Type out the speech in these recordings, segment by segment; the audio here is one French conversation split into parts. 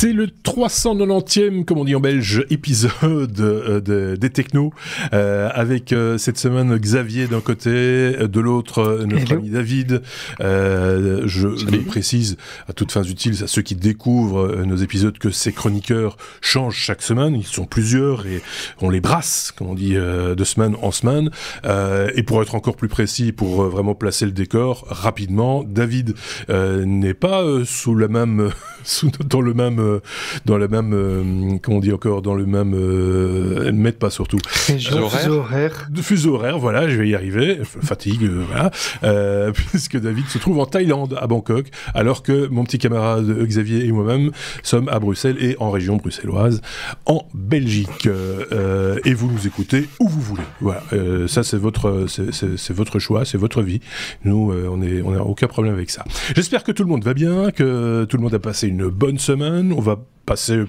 C'est le 390e, comme on dit en belge, épisode des Technos, avec cette semaine Xavier d'un côté, de l'autre notre ami David. Je le précise à toutes fins utiles à ceux qui découvrent nos épisodes que ces chroniqueurs changent chaque semaine, ils sont plusieurs et on les brasse, comme on dit, de semaine en semaine. Et pour être encore plus précis, pour vraiment placer le décor, rapidement, David n'est pas sous la même... dans le même comment on dit encore, dans le même mettent pas surtout fuseau horaire, voilà, je vais y arriver, fatigue, voilà, puisque David se trouve en Thaïlande, à Bangkok, alors que mon petit camarade Xavier et moi-même sommes à Bruxelles et en région bruxelloise, en Belgique, et vous nous écoutez où vous voulez, voilà, ça c'est votre choix, c'est votre vie, nous on a aucun problème avec ça. J'espère que tout le monde va bien, que tout le monde a passé une bonne semaine. On va passer un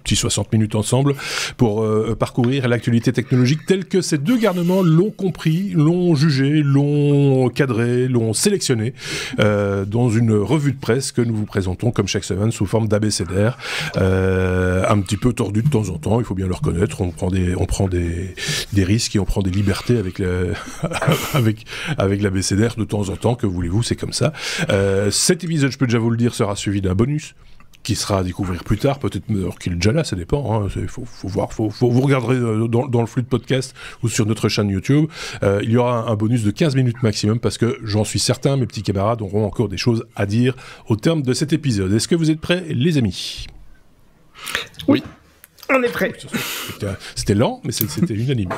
petit 60 minutes ensemble pour parcourir l'actualité technologique telle que ces deux garnements l'ont compris, l'ont jugé, l'ont cadré, l'ont sélectionné dans une revue de presse que nous vous présentons comme chaque semaine sous forme d'abécédaire, un petit peu tordu de temps en temps, il faut bien le reconnaître, on prend des risques et on prend des libertés avec l'abécédaire de temps en temps, que voulez-vous, c'est comme ça. Cet épisode, je peux déjà vous le dire, sera suivi d'un bonus qui sera à découvrir plus tard, peut-être qu'il est déjà là, ça dépend, hein, faut voir, vous regarderez dans le flux de podcast ou sur notre chaîne YouTube, il y aura un bonus de 15 minutes maximum, parce que j'en suis certain, mes petits camarades auront encore des choses à dire au terme de cet épisode. Est-ce que vous êtes prêts, les amis ? Oui. On est prêts. C'était lent, mais c'était unanime.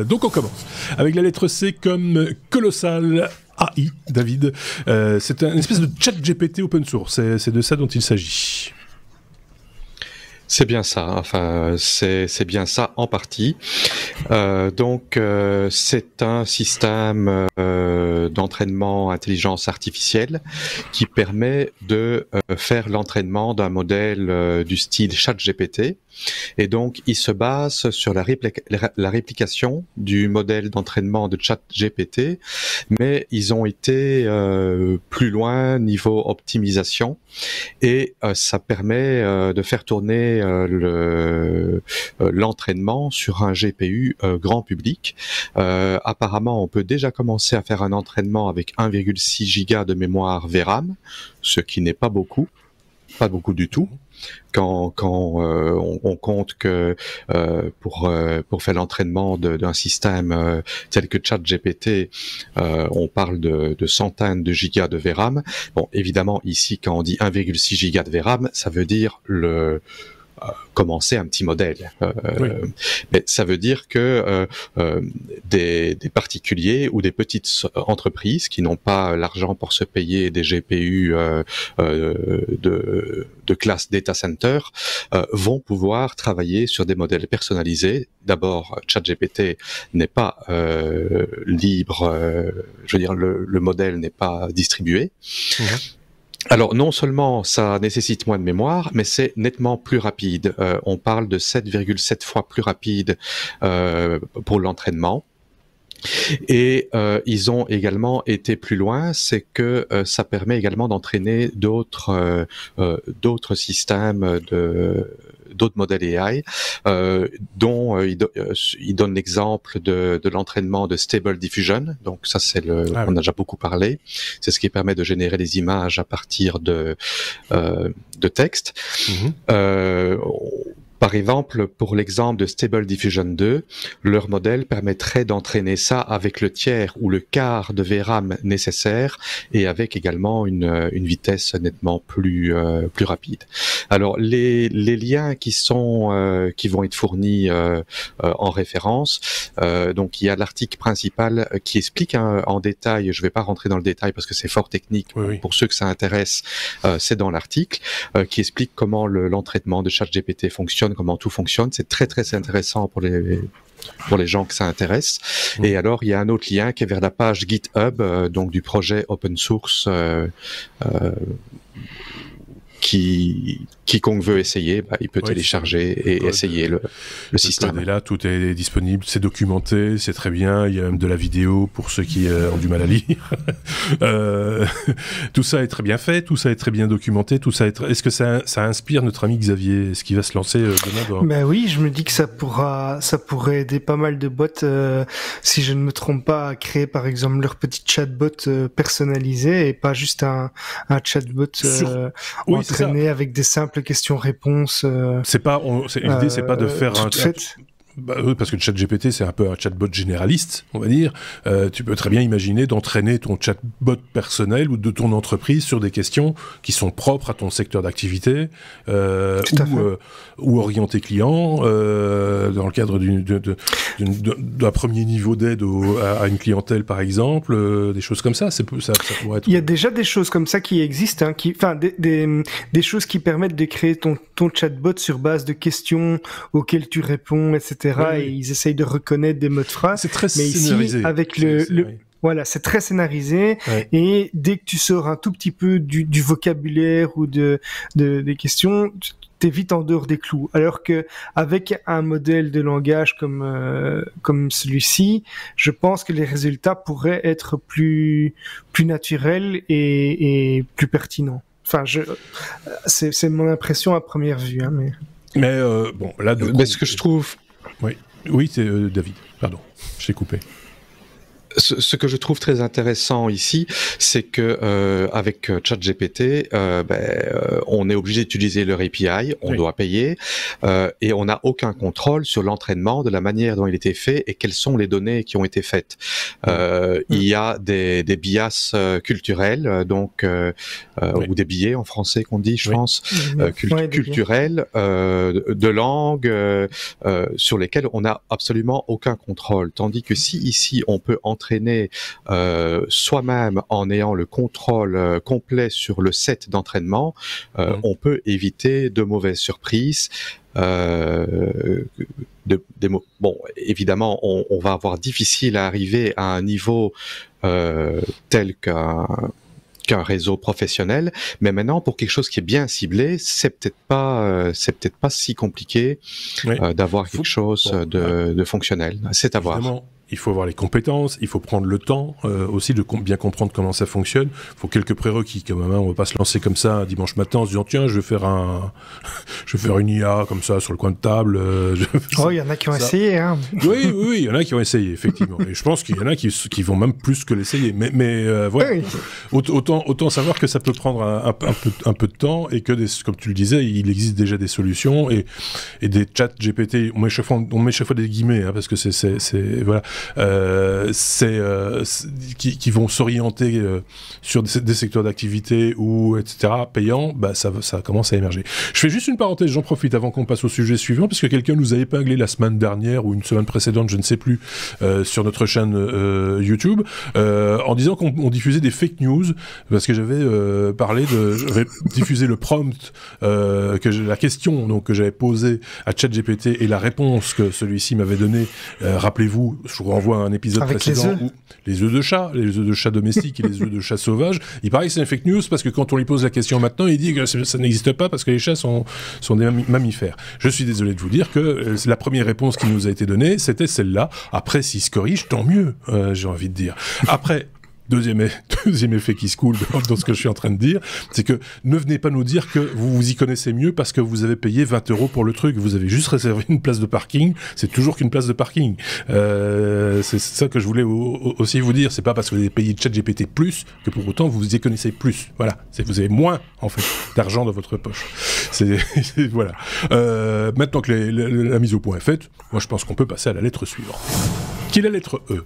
Donc on commence avec la lettre C comme colossal AI, David. C'est une espèce de chat GPT open source. C'est de ça dont il s'agit. C'est bien ça, enfin c'est bien ça en partie. Donc c'est un système d'entraînement intelligence artificielle qui permet de faire l'entraînement d'un modèle du style ChatGPT. Et donc, il se base sur la réplication du modèle d'entraînement de ChatGPT, mais ils ont été plus loin niveau optimisation, et ça permet de faire tourner l'entraînement sur un GPU grand public. Apparemment, on peut déjà commencer à faire un entraînement avec 1,6 giga de mémoire VRAM, ce qui n'est pas beaucoup du tout. Quand on compte que pour faire l'entraînement d'un système tel que ChatGPT, on parle de centaines de gigas de VRAM. Bon, évidemment, ici, quand on dit 1,6 giga de VRAM, ça veut dire commencer un petit modèle. Oui. Mais ça veut dire que des particuliers ou des petites entreprises qui n'ont pas l'argent pour se payer des GPU de classe data center vont pouvoir travailler sur des modèles personnalisés. D'abord, ChatGPT n'est pas libre, je veux dire, le modèle n'est pas distribué. Mmh. Alors, non seulement ça nécessite moins de mémoire, mais c'est nettement plus rapide. On parle de 7,7 fois plus rapide pour l'entraînement. Et ils ont également été plus loin, c'est que ça permet également d'entraîner d'autres systèmes d'autres modèles AI, dont il donne l'exemple de l'entraînement de Stable Diffusion. Donc ça, on a déjà beaucoup parlé. C'est ce qui permet de générer des images à partir de texte. Mm-hmm. Par exemple, pour l'exemple de Stable Diffusion 2, leur modèle permettrait d'entraîner ça avec le tiers ou le quart de VRAM nécessaire, et avec également une vitesse nettement plus rapide. Alors, les liens qui vont être fournis en référence, donc il y a l'article principal qui explique en détail, je ne vais pas rentrer dans le détail parce que c'est fort technique, oui. Pour ceux que ça intéresse, c'est dans l'article, qui explique comment l'entraînement de ChatGPT fonctionne, comment tout fonctionne. C'est très très intéressant pour les gens que ça intéresse. Mmh. Et alors, il y a un autre lien qui est vers la page GitHub, donc du projet open source quiconque veut essayer, il peut télécharger et essayer le système. Code est là, tout est disponible, c'est documenté, c'est très bien. Il y a même de la vidéo pour ceux qui ont du mal à lire. Tout ça est très bien fait, tout ça est très bien documenté, tout ça est. Est-ce que ça inspire notre ami Xavier? Est-ce qu'il va se lancer demain Ben oui, je me dis que ça pourrait aider pas mal de bots, si je ne me trompe pas, à créer par exemple leur petit chatbot personnalisé et pas juste un chatbot entraîné avec des simples questions-réponses. L'idée, c'est pas de faire un. Parce que le ChatGPT, c'est un peu un chatbot généraliste, on va dire. Tu peux très bien imaginer d'entraîner ton chatbot personnel ou de ton entreprise sur des questions qui sont propres à ton secteur d'activité ou orienté client dans le cadre d'un premier niveau d'aide à une clientèle, par exemple, des choses comme ça. Ça pourrait être... Il y a déjà des choses comme ça qui existent, des choses qui permettent de créer ton chatbot sur base de questions auxquelles tu réponds, etc. Oui. Et ils essayent de reconnaître des mots de phrase. C'est très scénarisé. Ici, avec voilà, c'est très scénarisé. Ouais. Et dès que tu sors un tout petit peu du vocabulaire ou des questions, t'es vite en dehors des clous. Alors que avec un modèle de langage comme celui-ci, je pense que les résultats pourraient être plus naturels et plus pertinents. Enfin, c'est mon impression à première vue, hein, mais bon, là, ce que je trouve. Oui, c'est David. Pardon, je t'ai coupé. Ce que je trouve très intéressant ici, c'est que avec ChatGPT, on est obligé d'utiliser leur API, on doit payer, et on n'a aucun contrôle sur l'entraînement, de la manière dont il a été fait et quelles sont les données qui ont été faites. Il y a des bias culturels, donc ou des biais en français qu'on dit, je pense, culturels, de langue, sur lesquels on n'a absolument aucun contrôle. Tandis que si ici on peut entraîner soi-même en ayant le contrôle complet sur le set d'entraînement, on peut éviter de mauvaises surprises. Bon, évidemment, on va avoir difficile à arriver à un niveau tel qu'un réseau professionnel, mais maintenant pour quelque chose qui est bien ciblé, c'est peut-être pas si compliqué d'avoir quelque chose de fonctionnel. C'est à voir. Il faut avoir les compétences, il faut prendre le temps aussi de bien comprendre comment ça fonctionne. Il faut quelques prérequis quand même. On va pas se lancer comme ça un dimanche matin en se disant tiens, je vais faire une IA comme ça sur le coin de table. Il y en a qui ont essayé. Hein. Oui, il y en a qui ont essayé effectivement. Et je pense qu'il y en a qui vont même plus que l'essayer. Mais voilà. Oui. Autant savoir que ça peut prendre un peu de temps et que comme tu le disais, il existe déjà des solutions et des chats GPT. On met chaque fois des guillemets parce que c'est voilà. Qui vont s'orienter sur des secteurs d'activité ou etc. payants, ça commence à émerger. Je fais juste une parenthèse, j'en profite avant qu'on passe au sujet suivant, parce que quelqu'un nous a épinglé la semaine dernière ou une semaine précédente, je ne sais plus, sur notre chaîne YouTube, en disant qu'on diffusait des fake news, parce que j'avais parlé j'avais diffusé le prompt, la question donc que j'avais posée à ChatGPT et la réponse que celui-ci m'avait donnée. Rappelez-vous, je vous renvoie à un épisode précédent où les œufs de chat domestiques et les œufs de chat sauvages, il paraît que c'est une fake news parce que quand on lui pose la question maintenant, il dit que ça n'existe pas parce que les chats sont des mammifères. Je suis désolé de vous dire que la première réponse qui nous a été donnée, c'était celle-là. Après, s'il se corrige, tant mieux, j'ai envie de dire. Après... Deuxième effet qui se coule dans ce que je suis en train de dire, c'est que ne venez pas nous dire que vous y connaissez mieux parce que vous avez payé 20 € pour le truc. Vous avez juste réservé une place de parking. C'est toujours qu'une place de parking. C'est ça que je voulais aussi vous dire. C'est pas parce que vous avez payé ChatGPT plus que pour autant vous y connaissez plus. Voilà. Vous avez moins, en fait, d'argent dans votre poche. Voilà. Maintenant que la mise au point est faite, moi je pense qu'on peut passer à la lettre suivante. Qui est la lettre E.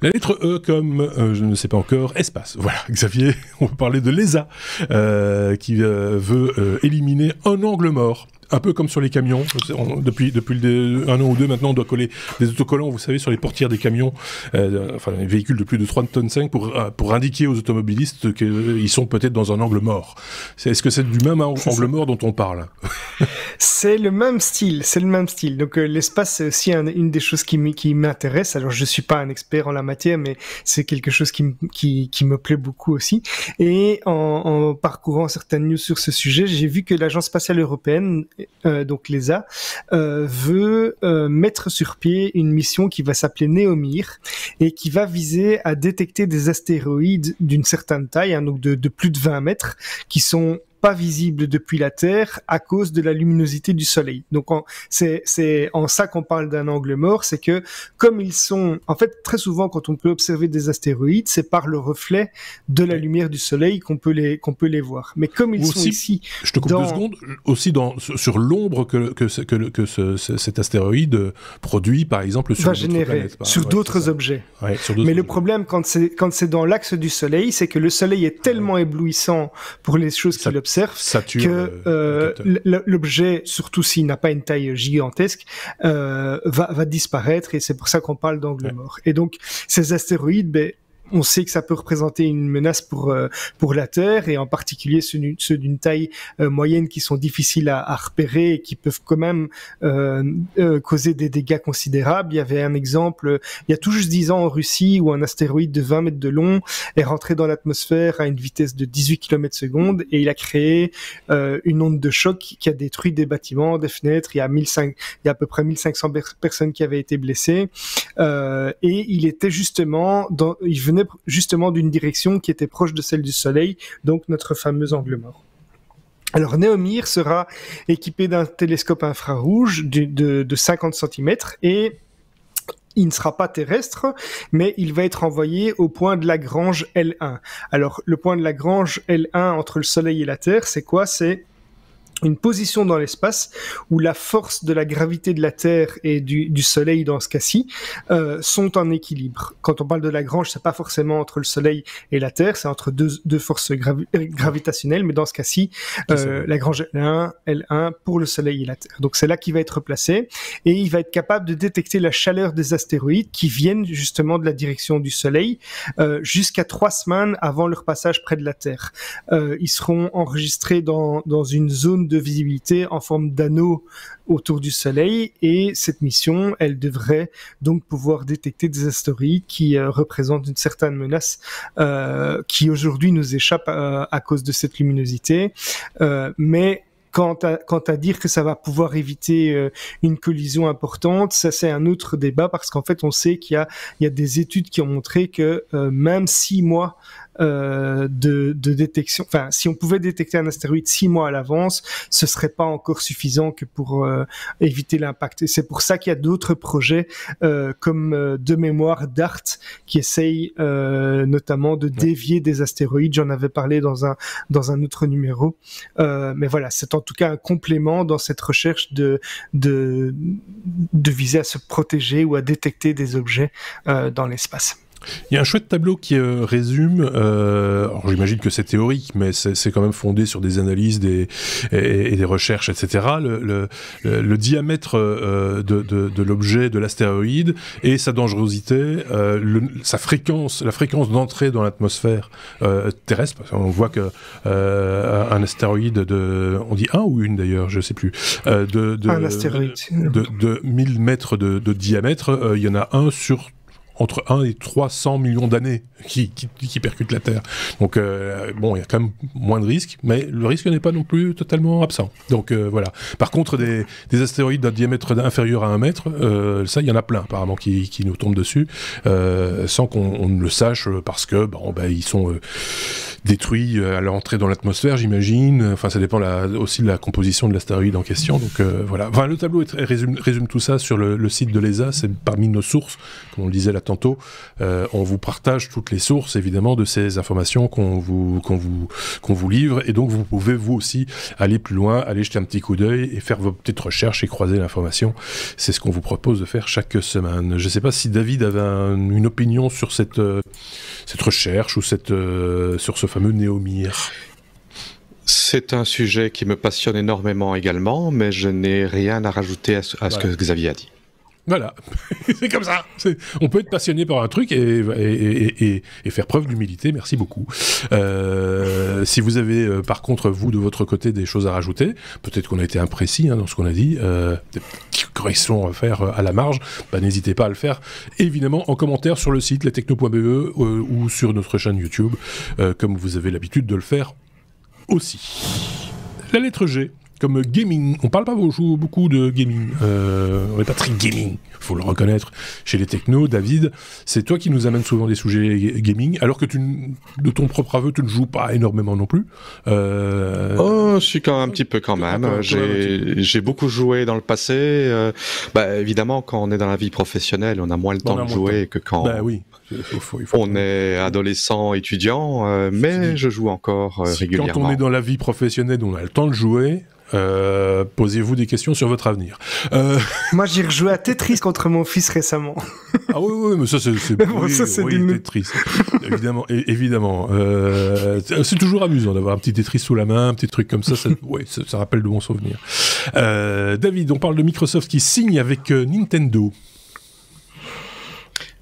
La lettre E comme, je ne sais pas encore, espace. Voilà, Xavier, on va parler de l'ESA, qui veut éliminer un angle mort un peu comme sur les camions. Depuis un an ou deux maintenant, on doit coller des autocollants, vous savez, sur les portières des camions, les véhicules de plus de 3,5 tonnes pour indiquer aux automobilistes qu'ils sont peut-être dans un angle mort. Est-ce que c'est du même angle mort dont on parle? C'est le même style. Donc l'espace, c'est aussi une des choses qui m'intéresse. Alors je suis pas un expert en la matière, mais c'est quelque chose qui me plaît beaucoup aussi. Et en parcourant certaines news sur ce sujet, j'ai vu que l'Agence spatiale européenne, donc l'ESA, veut mettre sur pied une mission qui va s'appeler Neomir et qui va viser à détecter des astéroïdes d'une certaine taille, donc de plus de 20 mètres, qui sont pas visibles depuis la Terre à cause de la luminosité du Soleil. Donc c'est en ça qu'on parle d'un angle mort, c'est que comme ils sont, en fait très souvent quand on peut observer des astéroïdes, c'est par le reflet de la lumière du Soleil qu'on peut les voir. Mais comme ils sont ici, je te coupe 2 secondes, aussi sur l'ombre que cet astéroïde produit, par exemple sur d'autres planètes, sur d'autres objets. Ouais, mais le problème quand c'est dans l'axe du Soleil, c'est que le Soleil est tellement éblouissant pour les choses qu'il observe que l'objet, surtout s'il n'a pas une taille gigantesque, va disparaître, et c'est pour ça qu'on parle d'angle mort. Et donc ces astéroïdes, on sait que ça peut représenter une menace pour la Terre, et en particulier ceux d'une taille moyenne qui sont difficiles à repérer et qui peuvent quand même causer des dégâts considérables. Il y avait un exemple, il y a tout juste 10 ans en Russie, où un astéroïde de 20 mètres de long est rentré dans l'atmosphère à une vitesse de 18 km/s, et il a créé une onde de choc qui a détruit des bâtiments, des fenêtres. Il y a à peu près 1500 personnes qui avaient été blessées, et il venait justement d'une direction qui était proche de celle du Soleil, donc notre fameux angle mort. Alors Neomir sera équipé d'un télescope infrarouge de 50 cm, et il ne sera pas terrestre, mais il va être envoyé au point de Lagrange L1. Alors le point de Lagrange L1 entre le Soleil et la Terre, c'est quoi? C'est une position dans l'espace où la force de la gravité de la Terre et du Soleil, dans ce cas-ci, sont en équilibre. Quand on parle de Lagrange, c'est pas forcément entre le Soleil et la Terre, c'est entre deux forces gravitationnelles, mais dans ce cas-ci, Lagrange L1 pour le Soleil et la Terre. Donc c'est là qu'il va être placé, et il va être capable de détecter la chaleur des astéroïdes qui viennent justement de la direction du Soleil, jusqu'à 3 semaines avant leur passage près de la Terre. Ils seront enregistrés dans une zone de visibilité en forme d'anneau autour du Soleil, et cette mission, elle devrait donc pouvoir détecter des astéroïdes qui représentent une certaine menace qui aujourd'hui nous échappe à cause de cette luminosité, mais quant à dire que ça va pouvoir éviter une collision importante, ça c'est un autre débat, parce qu'en fait on sait qu'il y a des études qui ont montré que même 6 mois de détection, enfin si on pouvait détecter un astéroïde 6 mois à l'avance, ce serait pas encore suffisant que pour éviter l'impact. Et c'est pour ça qu'il y a d'autres projets comme de mémoire DART qui essayent notamment de dévier des astéroïdes. J'en avais parlé dans un autre numéro, mais voilà, c'est en tout cas un complément dans cette recherche de viser à se protéger ou à détecter des objets dans l'espace. Il y a un chouette tableau qui résume, alors j'imagine que c'est théorique, mais c'est quand même fondé sur des analyses et des recherches, etc. Le diamètre de l'objet, de l'astéroïde, et sa dangerosité, la fréquence d'entrée dans l'atmosphère terrestre. Parce qu'on voit que un astéroïde on dit un ou une d'ailleurs, je sais plus, un astéroïde de 1000 mètres de diamètre, il y en a un sur entre 1 et 300 millions d'années qui percutent la Terre. Donc, bon, il y a quand même moins de risques, mais le risque n'est pas non plus totalement absent. Donc, voilà. Par contre, des astéroïdes d'un diamètre inférieur à 1 mètre, ça, il y en a plein, apparemment, qui nous tombent dessus, sans qu'on ne le sache, parce que, ils sont détruits à l'entrée dans l'atmosphère, j'imagine. Enfin, ça dépend aussi de la composition de l'astéroïde en question. Donc, voilà. Enfin, le tableau résume tout ça sur le site de l'ESA. C'est parmi nos sources, comme on le disait là tantôt. On vous partage toutes les sources, évidemment, de ces informations qu'on vous livre, et donc vous pouvez vous aussi aller plus loin, aller jeter un petit coup d'œil et faire vos petites recherches et croiser l'information. C'est ce qu'on vous propose de faire chaque semaine. Je ne sais pas si David avait une opinion sur cette recherche ou sur ce fameux Neomir. c'est un sujet qui me passionne énormément également, mais je n'ai rien à rajouter à ce que Xavier a dit. Voilà, c'est comme ça. On peut être passionné par un truc et faire preuve d'humilité. Merci beaucoup. Si vous avez, par contre, vous, de votre côté, des choses à rajouter, peut-être qu'on a été imprécis dans ce qu'on a dit, des petites corrections à faire à la marge, n'hésitez pas à le faire, évidemment, en commentaire sur le site lestechno.be ou sur notre chaîne YouTube, comme vous avez l'habitude de le faire aussi. La lettre G. Comme gaming, on parle pas beaucoup de gaming, on n'est pas très gaming, faut le reconnaître, chez les technos. David, c'est toi qui nous amènes souvent des sujets gaming, alors que de ton propre aveu, tu ne joues pas énormément non plus. Je suis quand même un petit peu quand même. J'ai beaucoup joué dans le passé. Évidemment, quand on est dans la vie professionnelle, on a moins le temps de jouer que quand on est adolescent, étudiant, mais je joue encore régulièrement. Quand on est dans la vie professionnelle, on a le temps de jouer. Posez-vous des questions sur votre avenir. Moi, j'ai rejoué à Tetris contre mon fils récemment. Ah oui, mais ça c'est Tetris. évidemment. C'est toujours amusant d'avoir un petit Tetris sous la main, un petit truc comme ça. Ça rappelle de bons souvenirs. David, on parle de Microsoft qui signe avec Nintendo.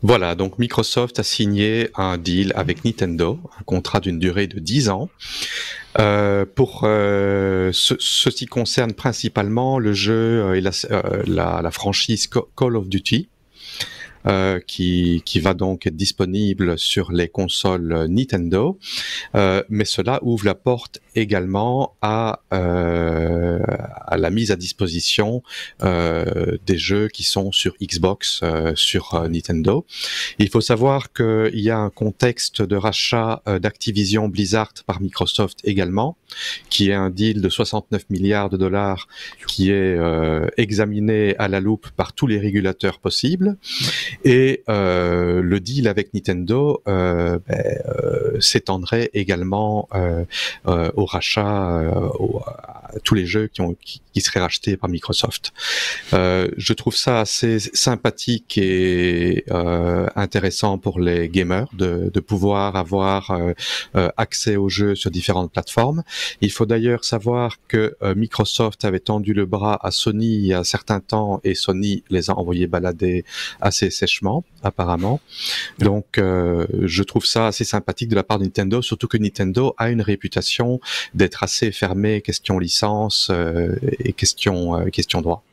Voilà, donc Microsoft a signé un deal avec Nintendo, un contrat d'une durée de 10 ans. Ceci concerne principalement le jeu et la franchise Call of Duty, qui va donc être disponible sur les consoles Nintendo, mais cela ouvre la porte également à la mise à disposition des jeux qui sont sur Xbox, sur Nintendo. Il faut savoir qu'il y a un contexte de rachat d'Activision Blizzard par Microsoft également, qui est un deal de 69 milliards de dollars qui est examiné à la loupe par tous les régulateurs possibles. Et le deal avec Nintendo s'étendrait également au rachat, à tous les jeux qui seraient rachetés par Microsoft. Je trouve ça assez sympathique et intéressant pour les gamers de pouvoir avoir accès aux jeux sur différentes plateformes. Il faut d'ailleurs savoir que Microsoft avait tendu le bras à Sony il y a un certain temps et Sony les a envoyés balader assez sèchement, apparemment. Donc je trouve ça assez sympathique de la part de Nintendo, surtout que Nintendo a une réputation d'être assez fermé question licence et question droit.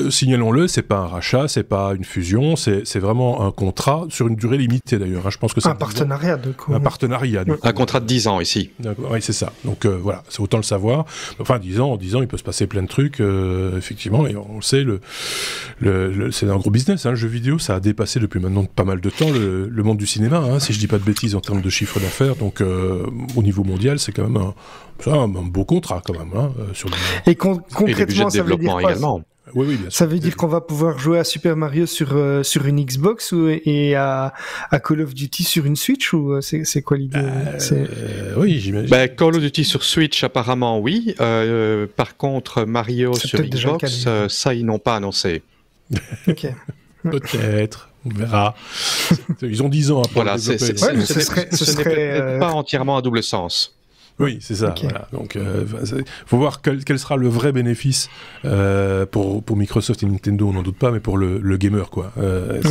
Signalons-le, c'est pas un rachat, c'est pas une fusion, c'est vraiment un contrat sur une durée limitée d'ailleurs. Je pense que c'est un partenariat de coup. Un partenariat. Un contrat de 10 ans ici. Oui, c'est ça. Donc voilà, c'est autant le savoir. Enfin, 10 ans, il peut se passer plein de trucs, effectivement, et on le sait, c'est un gros business, le jeu vidéo, ça a dépassé depuis maintenant pas mal de temps le monde du cinéma, si je dis pas de bêtises en termes de chiffre d'affaires. Donc au niveau mondial, c'est quand même un beau contrat quand même. Et concrètement, ça veut dire quoi également. Oui, bien sûr. Ça veut dire qu'on va pouvoir jouer à Super Mario sur une Xbox et à Call of Duty sur une Switch, ou c'est quoi l'idée? Oui, j'imagine. Call of Duty sur Switch, apparemment, oui. Par contre, Mario sur Xbox, ça, ils n'ont pas annoncé. Ok. Peut-être. On verra. Ils ont 10 ans à voilà, ce n'est peut-être pas entièrement à double sens. Oui, c'est ça. Okay. Voilà. Donc, faut voir quel sera le vrai bénéfice pour Microsoft et Nintendo, on n'en doute pas, mais pour le gamer, quoi.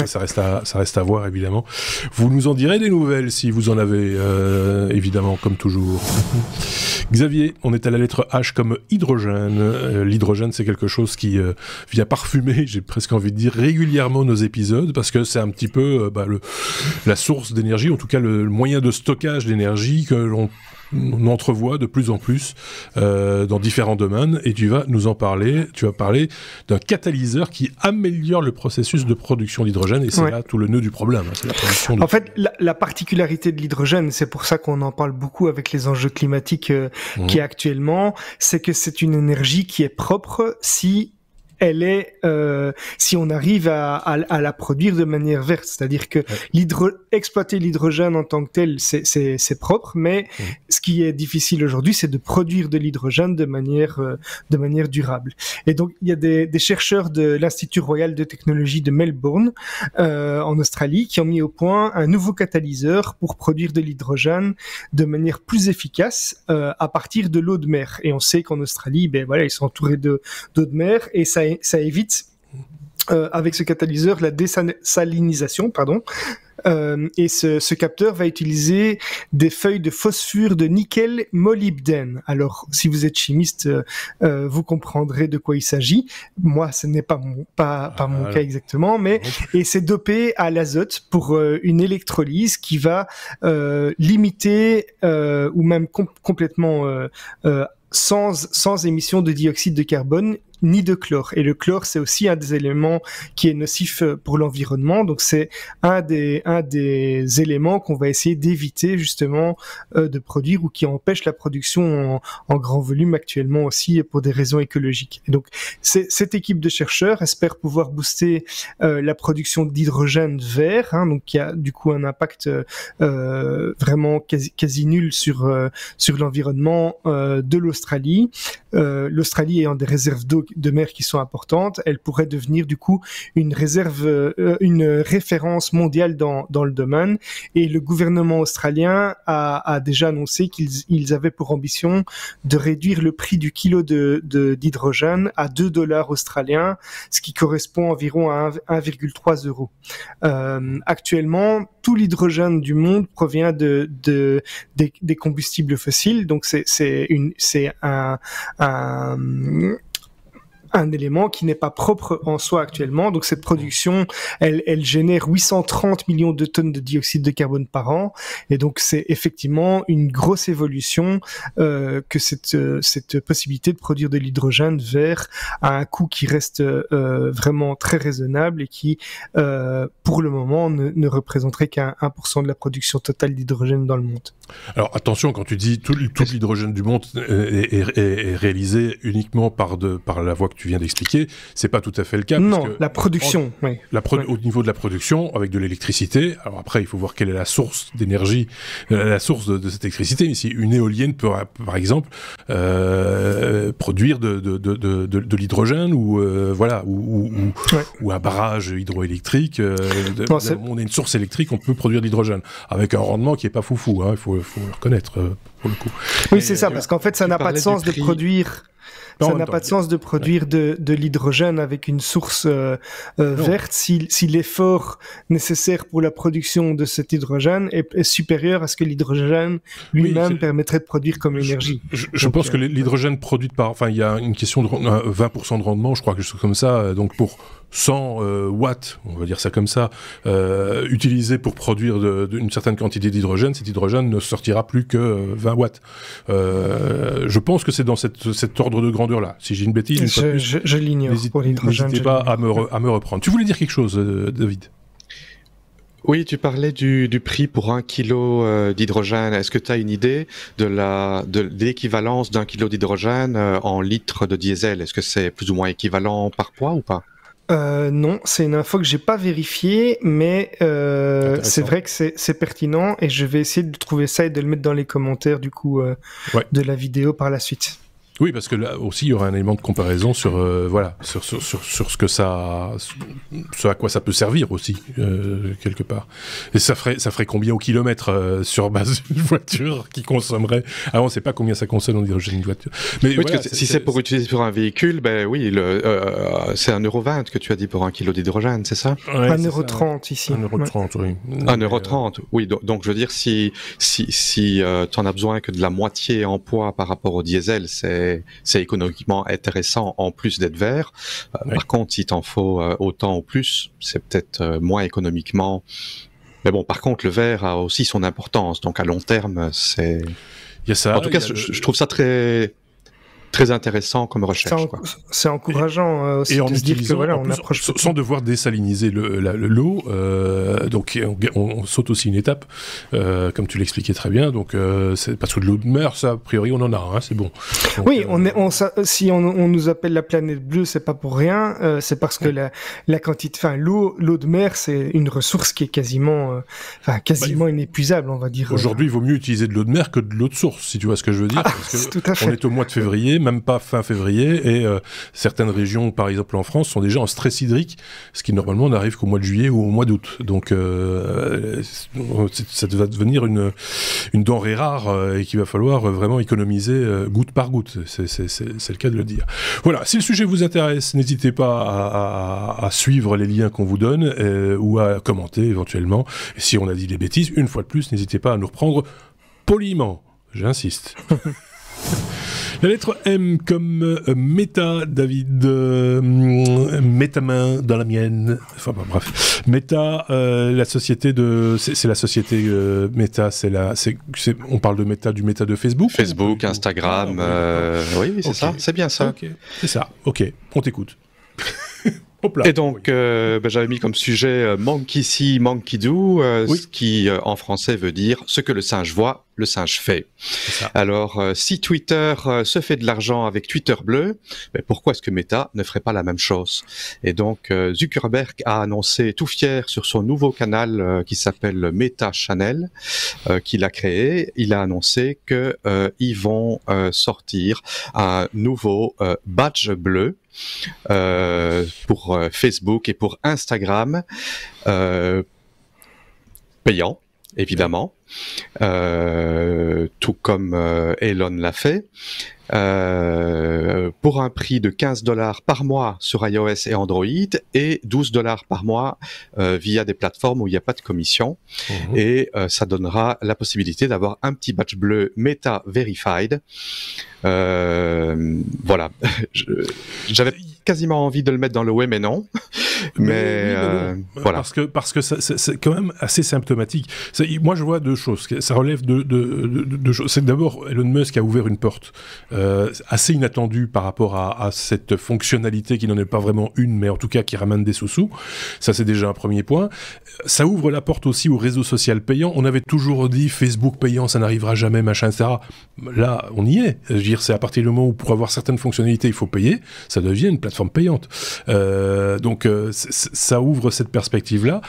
Ça reste à voir, évidemment. Vous nous en direz des nouvelles si vous en avez, évidemment, comme toujours. Xavier, on est à la lettre H comme hydrogène. L'hydrogène, c'est quelque chose qui vient parfumer, j'ai presque envie de dire, régulièrement nos épisodes, parce que c'est un petit peu la source d'énergie, en tout cas le moyen de stockage d'énergie que l'on entrevoit de plus en plus dans différents domaines, et tu vas nous en parler. Tu vas parler d'un catalyseur qui améliore le processus de production d'hydrogène, et c'est là tout le nœud du problème. C'est la production en fait, la particularité de l'hydrogène, c'est pour ça qu'on en parle beaucoup avec les enjeux climatiques qui est actuellement, c'est que c'est une énergie qui est propre si elle est, si on arrive à la produire de manière verte, c'est-à-dire que exploiter l'hydrogène en tant que tel, c'est propre, mais ce qui est difficile aujourd'hui, c'est de produire de l'hydrogène de manière durable. Et donc, il y a des chercheurs de l'Institut Royal de Technologie de Melbourne, en Australie, qui ont mis au point un nouveau catalyseur pour produire de l'hydrogène de manière plus efficace à partir de l'eau de mer. Et on sait qu'en Australie, ils sont entourés d'eau de mer et ça évite avec ce catalyseur la désalinisation, et ce capteur va utiliser des feuilles de phosphure de nickel molybdène. Alors, si vous êtes chimiste, vous comprendrez de quoi il s'agit. Moi, ce n'est pas mon cas exactement, et c'est dopé à l'azote pour une électrolyse qui va limiter ou même complètement sans émission de dioxyde de carbone ni de chlore. Et le chlore, c'est aussi un des éléments qui est nocif pour l'environnement. Donc, c'est un des éléments qu'on va essayer d'éviter justement de produire ou qui empêche la production en grand volume actuellement aussi pour des raisons écologiques. Et donc, cette équipe de chercheurs espère pouvoir booster la production d'hydrogène vert, donc qui a du coup un impact vraiment quasi nul sur l'environnement de l'Australie. L'Australie ayant des réserves d'eau de mer qui sont importantes, elle pourrait devenir du coup une référence mondiale dans le domaine. Et le gouvernement australien a déjà annoncé qu'ils avaient pour ambition de réduire le prix du kilo d'hydrogène à $2 australiens, ce qui correspond environ à 1,3 €. Actuellement, tout l'hydrogène du monde provient des combustibles fossiles, donc c'est un élément qui n'est pas propre en soi actuellement. Donc cette production, elle génère 830 millions de tonnes de dioxyde de carbone par an. Et donc c'est effectivement une grosse évolution que cette possibilité de produire de l'hydrogène vert à un coût qui reste vraiment très raisonnable et qui, pour le moment, ne représenterait qu'un 1% de la production totale d'hydrogène dans le monde. Alors attention, quand tu dis tout l'hydrogène du monde est réalisé uniquement par la voie que tu viens d'expliquer, c'est pas tout à fait le cas. Non, la production, oui. Au niveau de la production, avec de l'électricité, alors après il faut voir quelle est la source d'énergie, la source de cette électricité, mais si une éolienne peut, par exemple, produire de l'hydrogène ou un barrage hydroélectrique, on a une source électrique, on peut produire de l'hydrogène, avec un rendement qui est pas foufou, il faut le reconnaître pour le coup. Oui, c'est ça, parce qu'en fait ça n'a pas de sens de produire... Ça n'a pas de sens de produire de l'hydrogène avec une source verte si l'effort nécessaire pour la production de cet hydrogène est supérieur à ce que l'hydrogène lui-même permettrait de produire comme énergie. Je pense que l'hydrogène produit il y a une question de 20% de rendement, je crois, quelque chose comme ça, donc pour 100 watts, on va dire ça comme ça, utilisé pour produire une certaine quantité d'hydrogène, cet hydrogène ne sortira plus que 20 watts. Je pense que c'est dans cet ordre de grandeur-là. Si j'ai une bêtise, je l'ignore pour l'hydrogène. N'hésitez pas à me reprendre. Tu voulais dire quelque chose, David ? Oui, tu parlais du prix pour 1 kilo d'hydrogène. Est-ce que tu as une idée de l'équivalence d'un kilo d'hydrogène en litres de diesel ? Est-ce que c'est plus ou moins équivalent par poids ou pas ? Non, c'est une info que j'ai pas vérifiée, mais c'est vrai que c'est pertinent et je vais essayer de trouver ça et de le mettre dans les commentaires du coup de la vidéo par la suite. Oui, parce que là aussi, il y aura un élément de comparaison sur ce à quoi ça peut servir aussi, quelque part. Et ça ferait combien au kilomètre sur base d'une voiture qui consommerait... Ah, on ne sait pas combien ça consomme en hydrogène une voiture. Mais oui, si c'est pour utiliser sur un véhicule, c'est 1,20 € que tu as dit pour 1 kilo d'hydrogène, c'est ça ? 1,30 € ici. 1,30 €, oui. 1,30 €, oui. Donc je veux dire, si tu en as besoin que de la moitié en poids par rapport au diesel, c'est économiquement intéressant en plus d'être vert. Par contre, si t'en faut autant ou plus, c'est peut-être moins économiquement. Mais bon, par contre, le vert a aussi son importance. Donc à long terme, c'est... Il y a ça. En tout cas, je trouve ça très... très intéressant comme recherche. C'est encourageant aussi de se dire que voilà, on approche sans devoir désaliniser l'eau. Donc on saute aussi une étape, comme tu l'expliquais très bien. Donc c'est parce que de l'eau de mer, ça a priori on en a, hein, c'est bon. Donc, oui, si on nous appelle la planète bleue, c'est pas pour rien. C'est parce que la quantité, enfin l'eau de mer, c'est une ressource qui est quasiment inépuisable, on va dire. Aujourd'hui, il vaut mieux utiliser de l'eau de mer que de l'eau de source, si tu vois ce que je veux dire. Parce que tout à fait. On est au mois de février, même pas fin février, et certaines régions, par exemple en France, sont déjà en stress hydrique, ce qui normalement n'arrive qu'au mois de juillet ou au mois d'août. Donc ça va devenir une denrée rare et qu'il va falloir vraiment économiser goutte par goutte. C'est le cas de le dire. Voilà, si le sujet vous intéresse, n'hésitez pas à suivre les liens qu'on vous donne ou à commenter éventuellement. Et si on a dit des bêtises, une fois de plus, n'hésitez pas à nous reprendre poliment. J'insiste. La lettre M comme Meta, David. Meta-main dans la mienne. Enfin, bah, bref. Meta, la société de... C'est la société Meta, on parle de Meta, du Meta de Facebook. Facebook, Instagram, oui, c'est ça, c'est bien ça. Okay. C'est ça, ok, on t'écoute. Et donc, j'avais mis comme sujet Monkey see, Monkey do, ce qui en français veut dire ce que le singe voit, le singe fait. Alors, si Twitter se fait de l'argent avec Twitter bleu, pourquoi est-ce que Meta ne ferait pas la même chose? Et donc, Zuckerberg a annoncé tout fier sur son nouveau canal qui s'appelle Meta Channel, qu'il a créé. Il a annoncé que ils vont sortir un nouveau badge bleu pour Facebook et pour Instagram, payant, évidemment, tout comme Elon l'a fait, pour un prix de $15 par mois sur iOS et Android et $12 par mois via des plateformes où il n'y a pas de commission. Et ça donnera la possibilité d'avoir un petit badge bleu Meta Verified. Voilà, j'avais quasiment envie de le mettre dans le ouais mais non, mais voilà. Parce que c'est quand même assez symptomatique. Moi je vois deux choses, ça relève de choses. C'est d'abord Elon Musk a ouvert une porte assez inattendue par rapport à cette fonctionnalité qui n'en est pas vraiment une, mais en tout cas qui ramène des sous-sous. Ça c'est déjà un premier point. Ça ouvre la porte aussi au réseau social payant. On avait toujours dit Facebook payant, ça n'arrivera jamais, machin, etc. Là, on y est. Je veux dire, c'est à partir du moment où pour avoir certaines fonctionnalités, il faut payer, ça devient une plateforme payante. Donc, ça ouvre cette perspective-là.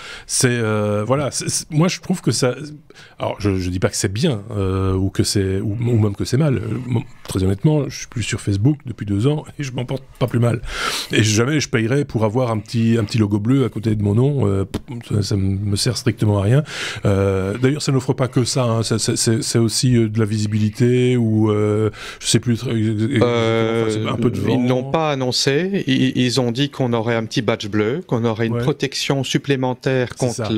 Voilà. Moi, je trouve que ça... Alors, je dis pas que c'est bien, ou même que c'est mal. Très honnêtement, je suis plus sur Facebook depuis 2 ans et je m'en porte pas plus mal. Et jamais je payerais pour avoir un petit logo bleu à côté de mon nom. Ça me sert strictement à rien. D'ailleurs, ça n'offre pas que ça. Hein. C'est aussi de la visibilité ou je sais plus. Un peu de vent. Ils n'ont pas annoncé. Ils ont dit qu'on aurait un petit badge bleu, qu'on aurait une protection supplémentaire contre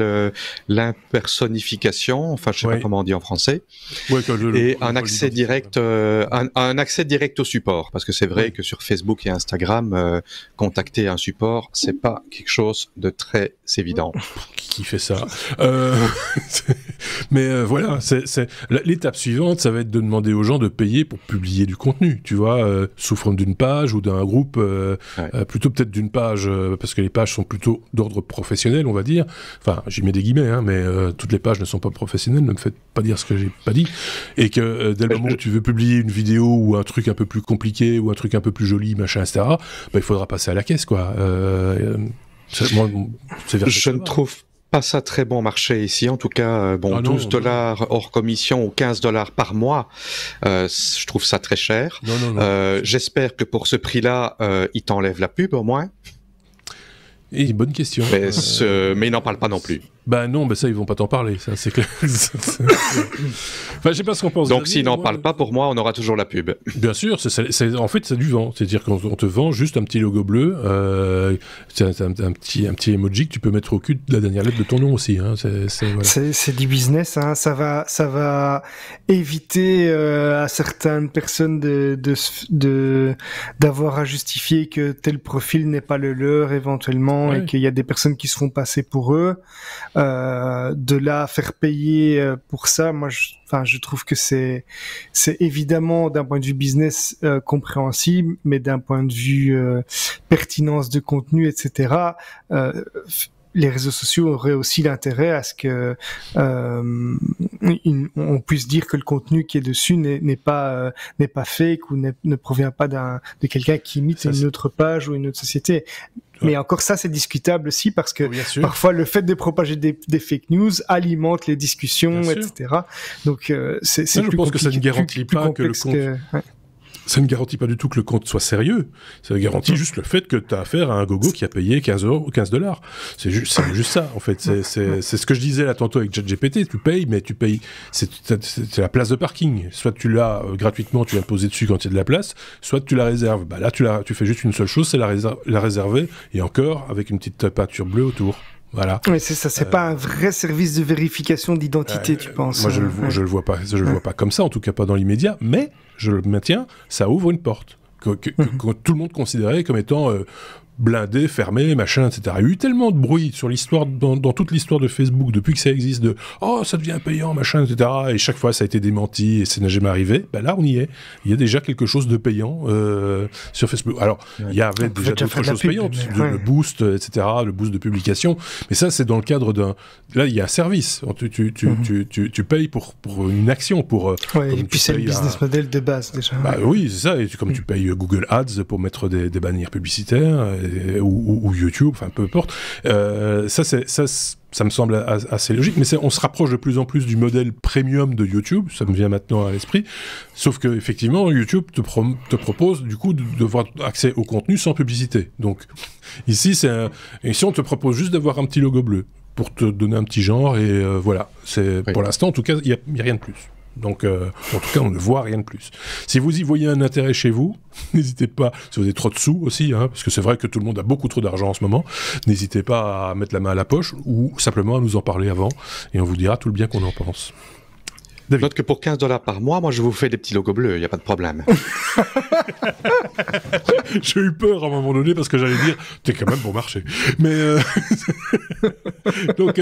l'impersonnification. Enfin, je sais pas comment on dit en français. Et un accès direct, un accès direct au support. Parce que c'est vrai que sur Facebook et Instagram, contacter un support, c'est pas quelque chose de très évident. Qui fait ça? Mais voilà, l'étape suivante, ça va être de demander aux gens de payer pour publier du contenu, tu vois, sous forme d'une page ou d'un groupe, plutôt peut-être d'une page, parce que les pages sont plutôt d'ordre professionnel, on va dire. Enfin, j'y mets des guillemets, hein, mais toutes les pages ne sont pas professionnelles, ne me faites pas dire ce que j'ai pas dit. Et que dès le moment où tu veux publier une vidéo ou un truc un peu plus compliqué ou un truc un peu plus joli, machin, etc., il faudra passer à la caisse, quoi. Je ne trouve pas ça très bon marché ici. En tout cas, $12 hors commission ou $15 par mois, je trouve ça très cher. J'espère que pour ce prix-là, ils t'enlèvent la pub au moins. Et bonne question. Mais ils n'en parlent pas non plus. Non, ça, ils vont pas t'en parler, ça, c'est clair. Enfin, je sais pas ce qu'on pense. Donc, s'ils n'en parlent pas, pour moi, on aura toujours la pub. Bien sûr, en fait, c'est du vent. C'est-à-dire qu'on te vend juste un petit logo bleu, un petit emoji que tu peux mettre au cul de la dernière lettre de ton nom aussi. Hein. Voilà. C'est du business, hein. Ça va éviter à certaines personnes d'avoir à justifier que tel profil n'est pas le leur, éventuellement, et qu'il y a des personnes qui se font passer pour eux. de là faire payer pour ça, moi, je trouve que c'est évidemment d'un point de vue business compréhensible, mais d'un point de vue pertinence de contenu, etc. Les réseaux sociaux auraient aussi l'intérêt à ce que on puisse dire que le contenu qui est dessus n'est pas fake ou ne provient pas de quelqu'un qui imite une autre page ou une autre société. Ouais. Mais encore ça, c'est discutable aussi parce que parfois le fait de propager des fake news alimente les discussions, etc. Donc c'est je pense que ça ne garantit pas que le compte. Ça ne garantit pas du tout que le compte soit sérieux. Ça garantit juste le fait que tu as affaire à un gogo qui a payé 15 € ou 15 $. C'est juste ça, en fait. C'est ce que je disais là tantôt avec ChatGPT. Tu payes, mais tu payes. C'est la place de parking. Soit tu l'as gratuitement, tu viens poser dessus quand il y a de la place, soit tu la réserves. Bah là, tu fais juste une seule chose, c'est la réserver, et encore avec une petite peinture bleue autour. Voilà. Oui, c'est ça. C'est pas un vrai service de vérification d'identité, tu penses? Moi, je le vois pas. Je le vois pas comme ça, en tout cas pas dans l'immédiat. Mais je le maintiens. Ça ouvre une porte que tout le monde considérait comme étant blindé, fermé, machin, etc. Il y a eu tellement de bruit sur l'histoire, dans toute l'histoire de Facebook depuis que ça existe, de ça devient payant, machin, etc. Et chaque fois ça a été démenti et ça n'a jamais arrivé. Ben là on y est. Il y a déjà quelque chose de payant sur Facebook. Alors il y avait déjà d'autres choses payantes, le boost, etc. Le boost de publication. Mais ça c'est dans le cadre d'un. Là il y a un service. Tu payes pour une action, pour. Et puis c'est le business model de base déjà. Bah oui c'est ça. Et comme tu payes Google Ads pour mettre des bannières publicitaires. Ou YouTube, enfin peu importe. Ça me semble assez logique, mais on se rapproche de plus en plus du modèle premium de YouTube, ça me vient maintenant à l'esprit, sauf que effectivement YouTube te propose du coup d'avoir accès au contenu sans publicité. Donc ici on te propose juste d'avoir un petit logo bleu pour te donner un petit genre et voilà. Pour l'instant en tout cas il y a rien de plus. Donc, en tout cas, on ne voit rien de plus. Si vous y voyez un intérêt chez vous, n'hésitez pas, si vous avez trop de sous aussi, parce que c'est vrai que tout le monde a beaucoup trop d'argent en ce moment, n'hésitez pas à mettre la main à la poche ou simplement à nous en parler avant et on vous dira tout le bien qu'on en pense. David. Note que pour 15 $ par mois, moi je vous fais des petits logos bleus, il n'y a pas de problème. J'ai eu peur à un moment donné parce que j'allais dire, t'es quand même bon marché. Mais donc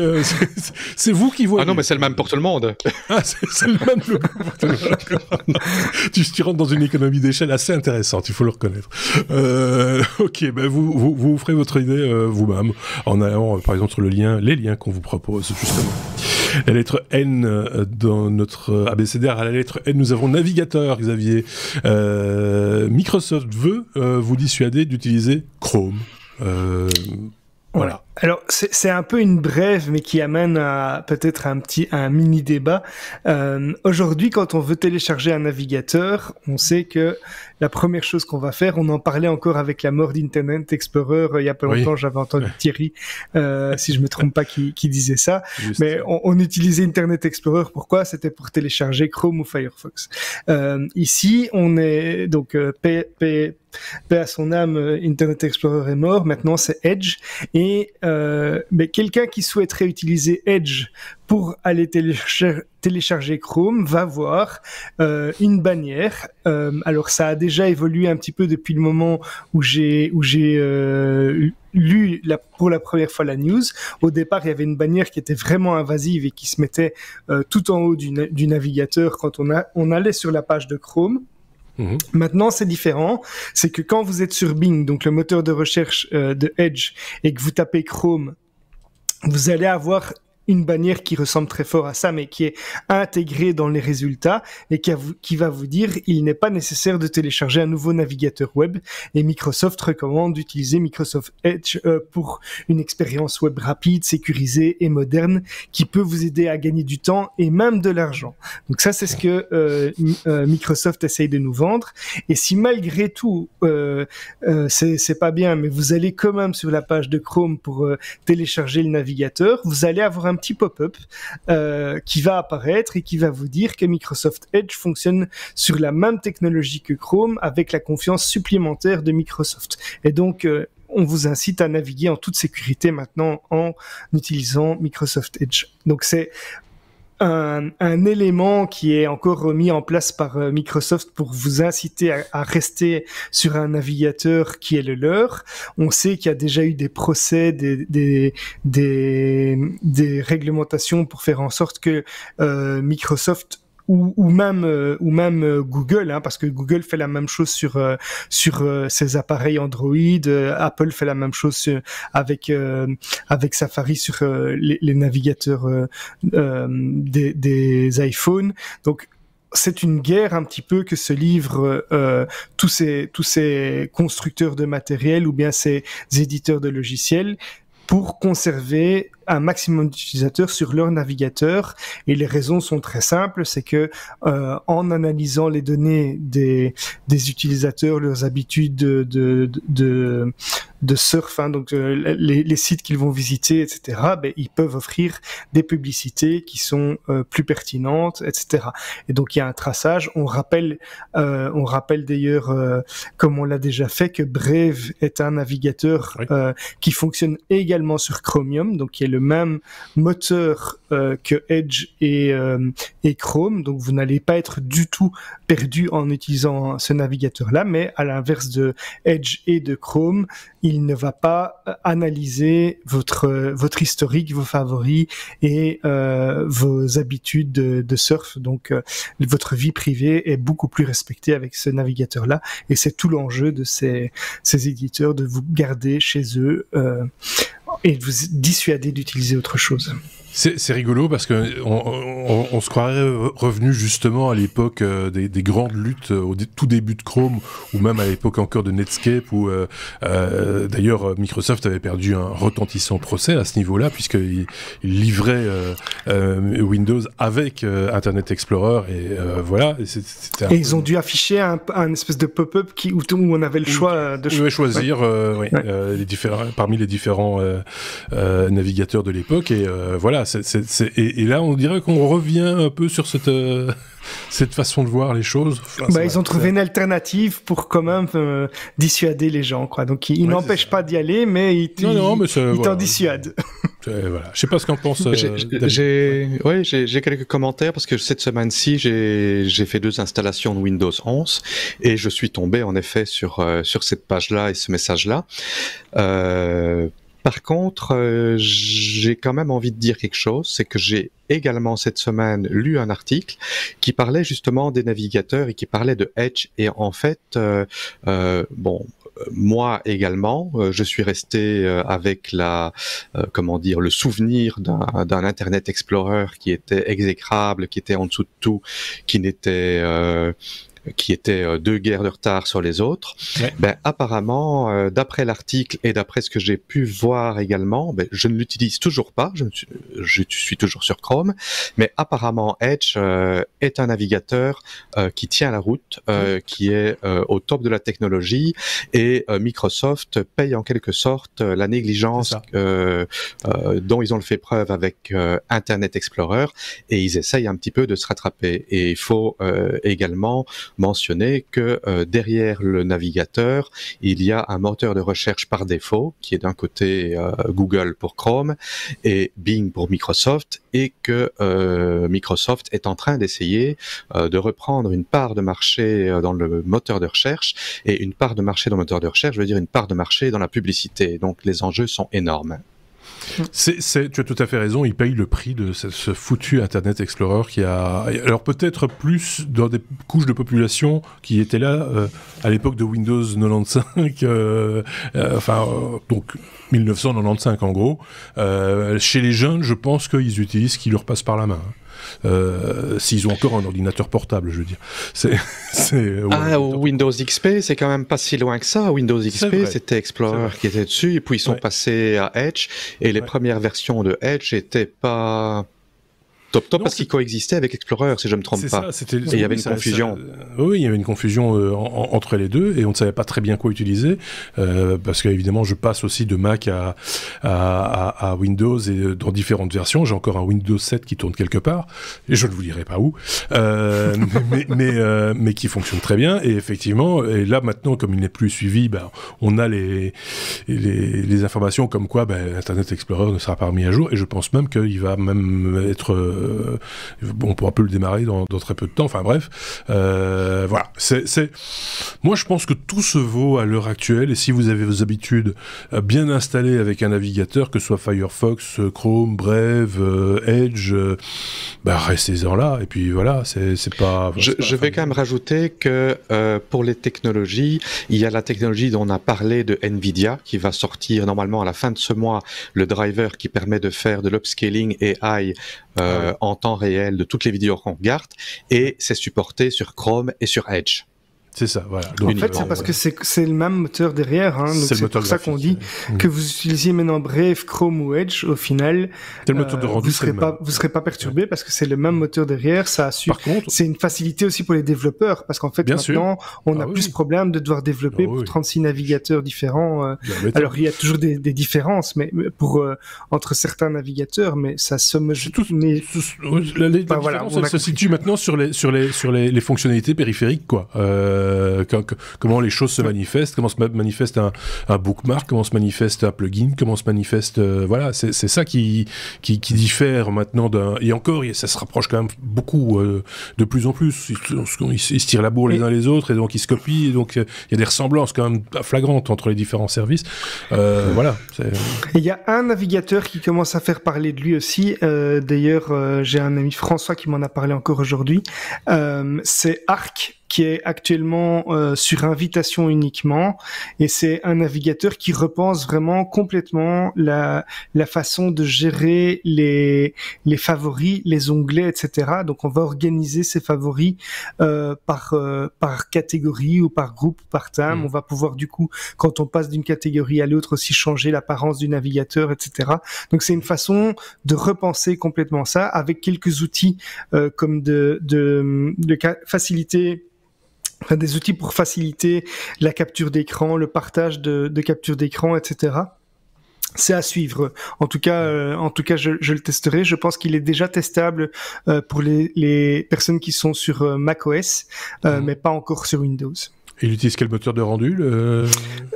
c'est vous qui voyez. Ah non, mais c'est le même pour tout le monde. Ah, c'est le même logo pour tout le monde. Tu rentres dans une économie d'échelle assez intéressante, il faut le reconnaître. Ok, ben vous ferez votre idée vous-même en allant par exemple sur les liens qu'on vous propose justement. La lettre N dans notre abécédaire, à la lettre N, nous avons navigateur, Xavier. Microsoft veut vous dissuader d'utiliser Chrome. Voilà. Alors c'est un peu une brève, mais qui amène à peut-être un mini débat. Aujourd'hui, quand on veut télécharger un navigateur, on sait que la première chose qu'on va faire, on en parlait encore avec la mort d'Internet Explorer il y a pas longtemps. J'avais entendu Thierry, si je me trompe pas, qui disait ça. Juste. Mais on utilisait Internet Explorer. Pourquoi? C'était pour télécharger Chrome ou Firefox. Ici, on est donc paix à son âme, Internet Explorer est mort. Maintenant, c'est Edge et mais quelqu'un qui souhaiterait utiliser Edge pour aller télécharger Chrome va voir une bannière. Alors ça a déjà évolué un petit peu depuis le moment où j'ai lu pour la première fois la news. Au départ, il y avait une bannière qui était vraiment invasive et qui se mettait tout en haut du navigateur quand on allait sur la page de Chrome. Mmh. Maintenant, c'est différent. C'est que quand vous êtes sur Bing, donc le moteur de recherche de Edge, et que vous tapez Chrome, vous allez avoir une bannière qui ressemble très fort à ça, mais qui est intégrée dans les résultats et qui va vous dire il n'est pas nécessaire de télécharger un nouveau navigateur web. Et Microsoft recommande d'utiliser Microsoft Edge pour une expérience web rapide, sécurisée et moderne qui peut vous aider à gagner du temps et même de l'argent. Donc ça, c'est ce que Microsoft essaye de nous vendre. Et si malgré tout, c'est pas bien, mais vous allez quand même sur la page de Chrome pour télécharger le navigateur, vous allez avoir un petit pop-up qui va apparaître et qui va vous dire que Microsoft Edge fonctionne sur la même technologie que Chrome avec la confiance supplémentaire de Microsoft. Et donc, on vous incite à naviguer en toute sécurité maintenant en utilisant Microsoft Edge. Donc un élément qui est encore mis en place par Microsoft pour vous inciter à rester sur un navigateur qui est le leur. On sait qu'il y a déjà eu des procès, des réglementations pour faire en sorte que Microsoft ou même Google, parce que Google fait la même chose sur ses appareils Android, Apple fait la même chose avec Safari sur les navigateurs des iPhones. Donc c'est une guerre un petit peu que se livrent tous ces constructeurs de matériel ou bien ces éditeurs de logiciels pour conserver un maximum d'utilisateurs sur leur navigateur. Et les raisons sont très simples, c'est que en analysant les données des utilisateurs, leurs habitudes de surf, donc les sites qu'ils vont visiter, etc., ils peuvent offrir des publicités qui sont plus pertinentes, etc. Et donc il y a un traçage. On rappelle d'ailleurs, comme on l'a déjà fait, que Brave est un navigateur qui fonctionne également sur Chromium, donc qui est le même moteur que Edge et Chrome, donc vous n'allez pas être du tout perdu en utilisant ce navigateur-là, mais à l'inverse de Edge et de Chrome, il ne va pas analyser votre historique, vos favoris et vos habitudes de surf, donc votre vie privée est beaucoup plus respectée avec ce navigateur-là, et c'est tout l'enjeu de ces éditeurs, de vous garder chez eux et de vous dissuader d'utiliser autre chose. C'est rigolo parce que on se croirait revenu justement à l'époque des grandes luttes au tout début de Chrome, ou même à l'époque encore de Netscape, où d'ailleurs Microsoft avait perdu un retentissant procès à ce niveau-là, puisqu'il livrait Windows avec Internet Explorer, et voilà. Et ils ont dû afficher un espèce de pop-up où on avait le choix de choisir parmi les différents navigateurs de l'époque, et voilà. Et là, on dirait qu'on revient un peu sur cette façon de voir les choses. Ils ont trouvé une alternative pour quand même dissuader les gens, quoi. Donc, ils n'empêchent pas d'y aller, mais ils t'en dissuadent. Voilà. Je sais pas ce qu'en pense. J'ai quelques commentaires parce que cette semaine-ci, j'ai fait 2 installations de Windows 11 et je suis tombé en effet sur cette page-là et ce message-là. Par contre, j'ai quand même envie de dire quelque chose, c'est que j'ai également cette semaine lu un article qui parlait justement des navigateurs et qui parlait de Edge, et en fait, moi également, je suis resté avec le souvenir d'un Internet Explorer qui était exécrable, qui était en dessous de tout, qui était 2 guerres de retard sur les autres. Ouais. Apparemment, d'après l'article et d'après ce que j'ai pu voir également, je ne l'utilise toujours pas, je suis toujours sur Chrome, mais apparemment Edge est un navigateur qui tient la route, qui est au top de la technologie, et Microsoft paye en quelque sorte la négligence dont ils ont fait preuve avec Internet Explorer, et ils essayent un petit peu de se rattraper. Et il faut également mentionner que derrière le navigateur, il y a un moteur de recherche par défaut qui est d'un côté Google pour Chrome et Bing pour Microsoft, et que Microsoft est en train d'essayer de reprendre une part de marché dans le moteur de recherche, et une part de marché dans le moteur de recherche veut dire une part de marché dans la publicité, donc les enjeux sont énormes. Tu as tout à fait raison, ils payent le prix de ce foutu Internet Explorer qui a... Alors peut-être plus dans des couches de population qui étaient là à l'époque de Windows 95, donc 1995 en gros. Chez les jeunes, je pense qu'ils utilisent ce qui leur passe par la main. S'ils ont encore un ordinateur portable, je veux dire. Windows XP, c'est quand même pas si loin que ça. Windows XP, c'était Explorer qui était dessus, et puis ils sont passés à Edge, et les premières versions de Edge n'étaient pas top parce qu'ils coexistaient avec Explorer, si je ne me trompe pas. Et il y avait une confusion. Oui, il y avait une confusion entre les deux, et on ne savait pas très bien quoi utiliser, parce qu'évidemment, je passe aussi de Mac à Windows, et dans différentes versions. J'ai encore un Windows 7 qui tourne quelque part, et je ne vous dirai pas où, mais qui fonctionne très bien. Et effectivement, et là maintenant, comme il n'est plus suivi, on a les informations comme quoi Internet Explorer ne sera pas remis à jour, et je pense même qu'il va même être on pourra plus le démarrer dans très peu de temps. Enfin bref, voilà. Moi, je pense que tout se vaut à l'heure actuelle. Et si vous avez vos habitudes bien installées avec un navigateur, que ce soit Firefox, Chrome, Brave, Edge, restez-en là. Et puis voilà, c'est pas. Je vais quand même rajouter que pour les technologies, il y a la technologie dont on a parlé de Nvidia qui va sortir normalement à la fin de ce mois, le driver qui permet de faire de l'upscaling AI en temps réel de toutes les vidéos qu'on regarde, et c'est supporté sur Chrome et sur Edge. C'est ça, voilà. Donc, en fait, c'est parce que c'est le même moteur derrière. Hein, donc c'est pour ça qu'on dit que vous utilisiez maintenant Brave, Chrome ou Edge, au final, le moteur de rendu, vous serez pas perturbé parce que c'est le même moteur derrière. Ça assure. Par contre, c'est une facilité aussi pour les développeurs parce qu'en fait, maintenant, on a plus de problèmes de devoir développer pour 36 navigateurs différents. Alors, il y a toujours des différences, mais entre certains navigateurs, mais ça s'homogène. La différence, elle se situe maintenant sur les fonctionnalités périphériques, quoi. Comment les choses se manifestent, comment se manifeste un bookmark, comment se manifeste un plugin, comment se manifeste voilà, c'est ça qui diffère maintenant et encore ça se rapproche quand même beaucoup de plus en plus, ils se tirent la bourre les uns les autres et donc ils se copient, et donc il y a des ressemblances quand même flagrantes entre les différents services. Voilà. Il y a un navigateur qui commence à faire parler de lui aussi, d'ailleurs j'ai un ami François qui m'en a parlé encore aujourd'hui, c'est Arc, qui est actuellement sur invitation uniquement, et c'est un navigateur qui repense vraiment complètement la façon de gérer les favoris, les onglets, etc. Donc on va organiser ces favoris par catégorie ou par groupe ou par thème. On va pouvoir du coup, quand on passe d'une catégorie à l'autre, aussi changer l'apparence du navigateur, etc. Donc c'est une façon de repenser complètement ça avec quelques outils comme de faciliter. Enfin, des outils pour faciliter la capture d'écran, le partage de capture d'écran, etc. C'est à suivre. En tout cas, je le testerai. Je pense qu'il est déjà testable pour les personnes qui sont sur macOS, mais pas encore sur Windows. Il utilise quel moteur de rendu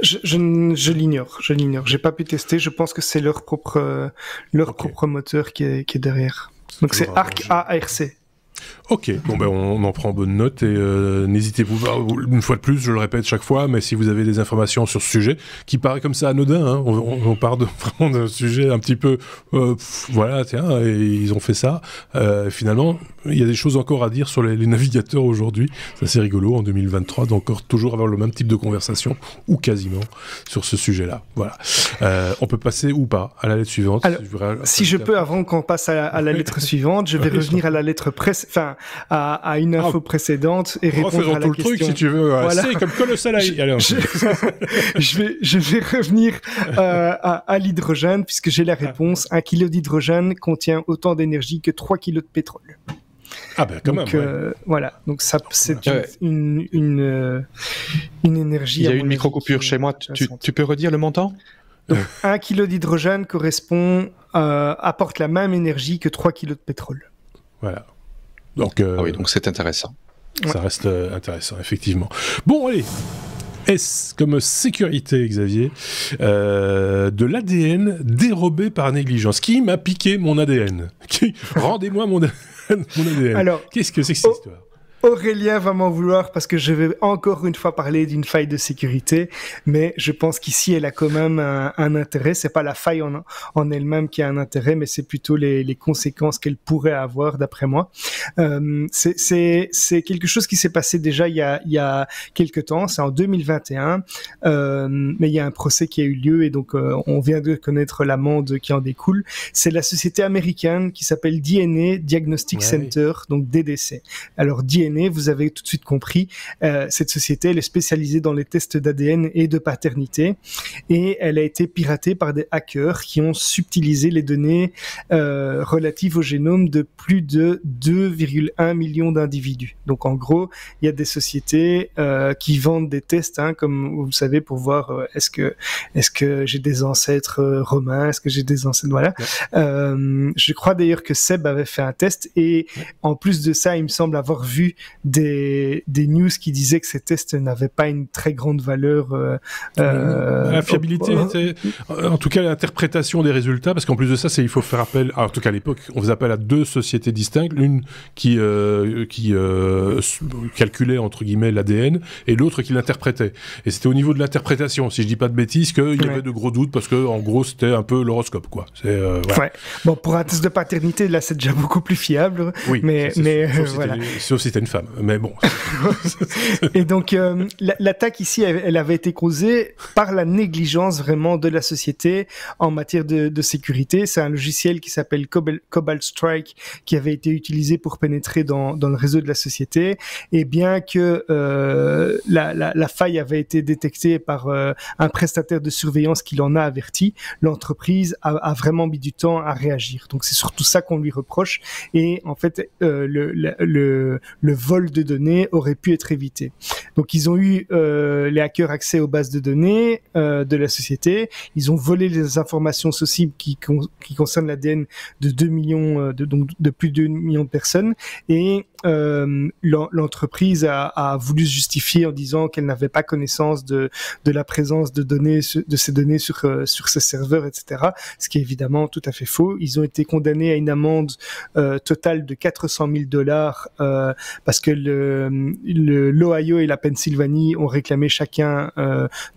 Je l'ignore. J'ai pas pu tester. Je pense que c'est leur propre moteur qui est derrière. Donc c'est Arc ARC. Ok, on en prend bonne note et n'hésitez-vous pas, une fois de plus, je le répète chaque fois, mais si vous avez des informations sur ce sujet, qui paraît comme ça anodin, hein, on part vraiment d'un sujet un petit peu, voilà, tiens, et ils ont fait ça, finalement, il y a des choses encore à dire sur les navigateurs aujourd'hui, c'est assez rigolo en 2023, donc toujours avoir le même type de conversation, ou quasiment, sur ce sujet-là, voilà. On peut passer ou pas à la lettre suivante. Alors, si je peux, avant qu'on passe à la lettre suivante, je vais revenir à la lettre à une info précédente et répondre à la question. Refaisons tout le truc si tu veux. Voilà. C'est comme Colossal AI. Je vais revenir à l'hydrogène puisque j'ai la réponse. 1 kilo d'hydrogène contient autant d'énergie que 3 kilos de pétrole. Ah ben quand donc, même. Voilà. Donc ça, c'est une énergie. Il y a une micro-coupure chez moi. Tu peux redire le montant ? Donc 1 kilo d'hydrogène apporte la même énergie que 3 kilos de pétrole. Voilà. Donc, oui, donc c'est intéressant. Ça reste intéressant, effectivement. Bon, allez. S comme sécurité, Xavier, de l'ADN dérobé par négligence. Qui m'a piqué mon ADN ? Rendez-moi mon ADN. Alors, qu'est-ce que c'est que cette histoire ? Aurélien va m'en vouloir parce que je vais encore une fois parler d'une faille de sécurité, mais je pense qu'ici elle a quand même un intérêt. C'est pas la faille en elle-même qui a un intérêt, mais c'est plutôt les conséquences qu'elle pourrait avoir, d'après moi. C'est quelque chose qui s'est passé déjà il y a quelques temps. C'est en 2021, mais il y a un procès qui a eu lieu et donc on vient de connaître l'amende qui en découle. C'est la société américaine qui s'appelle DNA Diagnostic Center, donc DDC. Alors DNA, vous avez tout de suite compris, cette société elle est spécialisée dans les tests d'ADN et de paternité et elle a été piratée par des hackers qui ont subtilisé les données relatives au génome de plus de 2,1 millions d'individus. Donc en gros, il y a des sociétés qui vendent des tests, hein, comme vous le savez, pour voir est-ce que j'ai des ancêtres romains, est-ce que j'ai des ancêtres, voilà. Je crois d'ailleurs que Seb avait fait un test et en plus de ça, il me semble avoir vu des news qui disaient que ces tests n'avaient pas une très grande valeur. La fiabilité, en tout cas l'interprétation des résultats, parce qu'en plus de ça, il faut faire appel, en tout cas à l'époque, on faisait appel à 2 sociétés distinctes, l'une qui calculait entre guillemets l'ADN et l'autre qui l'interprétait. Et c'était au niveau de l'interprétation, si je dis pas de bêtises, qu'il y avait de gros doutes parce que en gros c'était un peu l'horoscope, quoi. Ouais. Bon, pour un test de paternité, là c'est déjà beaucoup plus fiable. Oui, mais voilà. Sauf si c'était une femme, mais bon. Et donc l'attaque ici, elle avait été causée par la négligence vraiment de la société en matière de sécurité. C'est un logiciel qui s'appelle Cobalt Strike qui avait été utilisé pour pénétrer dans le réseau de la société. Et bien que la faille avait été détectée par un prestataire de surveillance qui l'en a averti, l'entreprise a vraiment mis du temps à réagir. Donc c'est surtout ça qu'on lui reproche. Et en fait, le vol de données aurait pu être évité. Donc ils ont eu les hackers accès aux bases de données de la société. Ils ont volé les informations sensibles qui concernent l'ADN de 2 millions, de plus de 2 millions de personnes. Et l'entreprise a voulu se justifier en disant qu'elle n'avait pas connaissance de la présence de ces données sur ces serveurs, etc. Ce qui est évidemment tout à fait faux. Ils ont été condamnés à une amende totale de $400,000 parce que l'Ohio et la Pennsylvanie ont réclamé chacun